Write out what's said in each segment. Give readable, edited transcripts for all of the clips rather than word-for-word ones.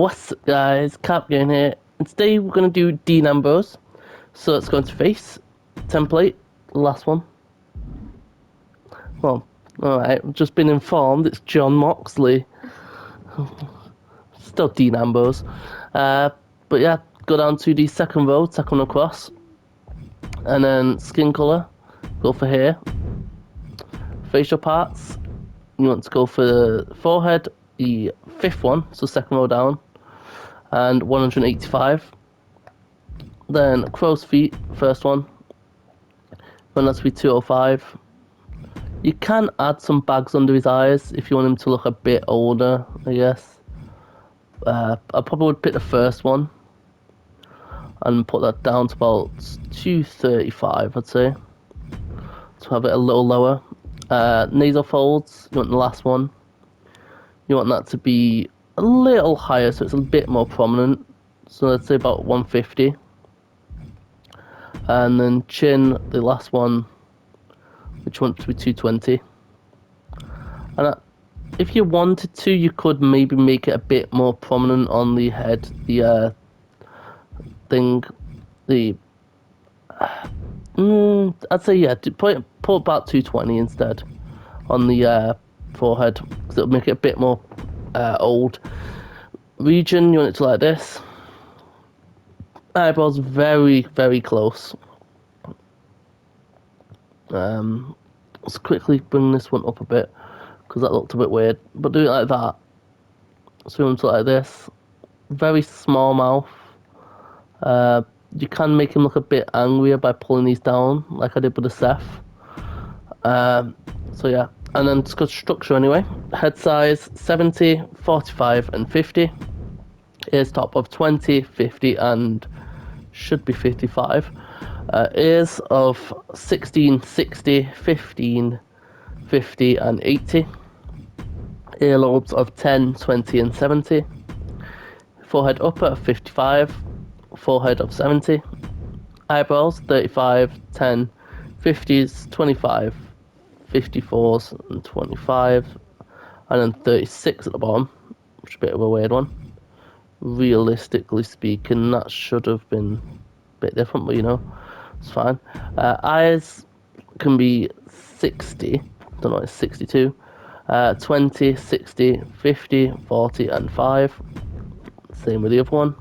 What's up, guys? Cap again here. And today we're going to do Dean Ambrose. So let's go into face. Template. Last one. Well, alright. I've just been informed it's John Moxley. Still Dean Ambrose. But yeah, go down to the second row, second across. And then skin colour. Go for hair. Facial parts. You want to go for the forehead, the fifth one, so second row down, and 185. Then crow's feet, first one, and that's be 205. You can add some bags under his eyes if you want him to look a bit older, I guess. I probably would pick the first one and put that down to about 235, I'd say, to have it a little lower. Nasal folds, you want the last one. You want that to be a little higher so it's a bit more prominent. So let's say about 150. And then chin, the last one, which you want to be 220. And if you wanted to, you could maybe make it a bit more prominent on the head. The I'd say yeah, put about 220 instead on the forehead, because it'll make it a bit more old. Region, you want it to like this. Eyebrows very, very close. Let's quickly bring this one up a bit, because that looked a bit weird. But do it like that. So you want it to like this. Very small mouth. You can make him look a bit angrier by pulling these down, like I did with the Seth. So yeah, and then just got structure anyway. Head size 70, 45 and 50. Ears top of 20, 50 and should be 55. Ears of 16, 60, 15, 50 and 80. Earlobes of 10, 20 and 70. Forehead upper of 55. Forehead of 70. Eyebrows 35, 10, 50s, 25, 54s and 25, and then 36 at the bottom, which is a bit of a weird one. Realistically speaking, that should have been a bit different, but you know, it's fine. Eyes can be 60, don't know, it's 62, 20, 60, 50, 40 and 5. Same with the other one.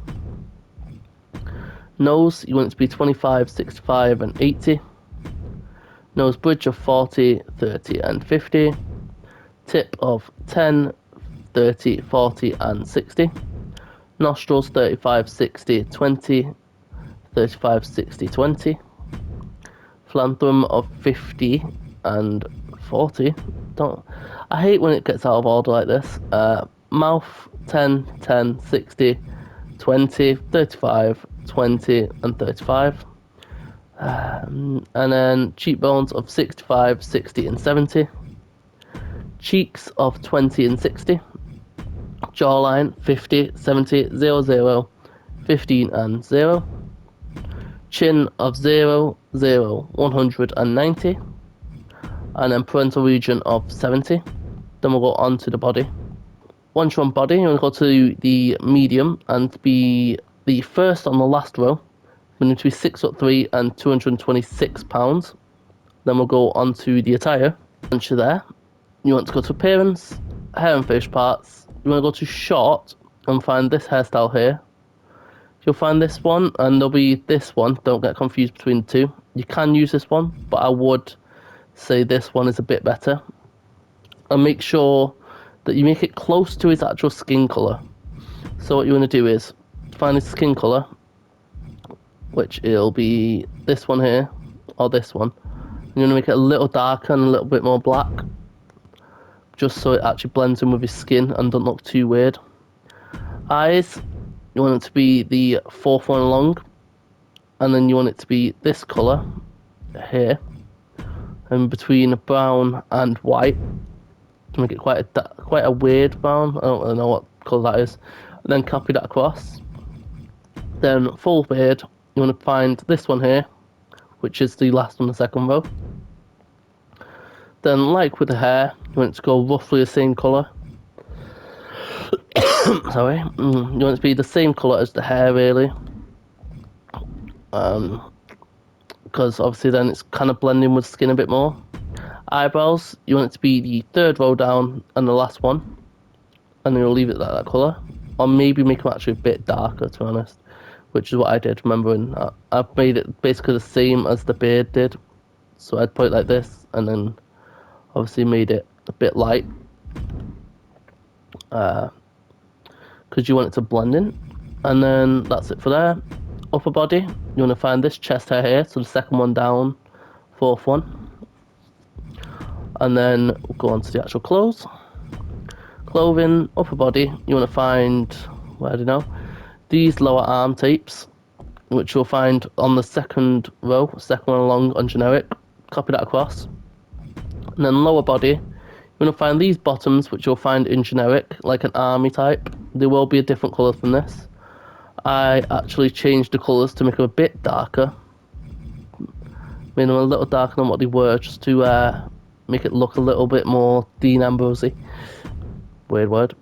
Nose, you want it to be 25, 65 and 80. Nose bridge of 40, 30 and 50. Tip of 10, 30, 40 and 60. Nostrils 35, 60, 20. 35, 60, 20. Philanthrum of 50 and 40. I hate when it gets out of order like this. Mouth 10, 10, 60, 20, 35, 20 and 35. And then cheekbones of 65, 60 and 70. Cheeks of 20 and 60. Jawline 50, 70, 0, 0, 15 and 0. Chin of 0, 0, 190. And then parental region of 70. Then we'll go on to the body. Once you're on body, you're going to go to the medium and be the first on the last row. We need to be 6'3" and 226 pounds. Then we'll go on to the attire. Once you're there, you want to go to appearance, hair and face parts. You want to go to short and find this hairstyle here. You'll find this one and there'll be this one. Don't get confused between the two. You can use this one, but I would say this one is a bit better. And make sure that you make it close to his actual skin colour. So what you want to do is find his skin colour, which it'll be this one here, or this one. You want to make it a little darker and a little bit more black, just so it actually blends in with his skin and doesn't look too weird. Eyes, you want it to be the fourth one along, and then you want it to be this colour here, and between brown and white, to make it quite a weird brown. I don't really know what colour that is. And then copy that across. Then full beard, you want to find this one here, which is the last on the second row. Then like with the hair, you want it to go roughly the same colour. Sorry. You want it to be the same colour as the hair, really. Because obviously then it's kind of blending with skin a bit more. Eyebrows, you want it to be the third row down and the last one. And then you'll leave it like that colour. Or maybe make them actually a bit darker, to be honest. Which is what I did, remembering I've made it basically the same as the beard did. So I'd put it like this, and then obviously made it a bit light. Because you want it to blend in. And then that's it for there. Upper body, you want to find this chest hair here, so the second one down, fourth one. And then we'll go on to the actual clothes. Clothing, upper body, you want to find, well, I don't know, these lower arm tapes, which you'll find on the second row, second one along on generic. Copy that across. And then lower body, you're going to find these bottoms, which you'll find in generic, like an army type. They will be a different colour from this. I actually changed the colours to make them a bit darker. Made them a little darker than what they were, just to make it look a little bit more Dean Ambrosey. Weird word.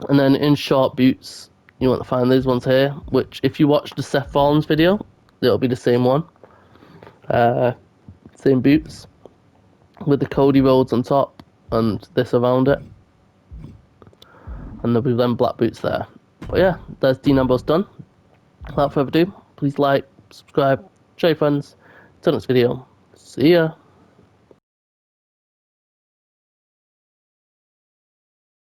And then in short boots, you want to find these ones here, which if you watch the Seth Rollins video, it'll be the same one. Same boots. With the Cody Rhodes on top and this around it. And there'll be them black boots there. But yeah, there's Dean Ambrose done. Without further ado, please like, subscribe, share your friends. Till next video. See ya.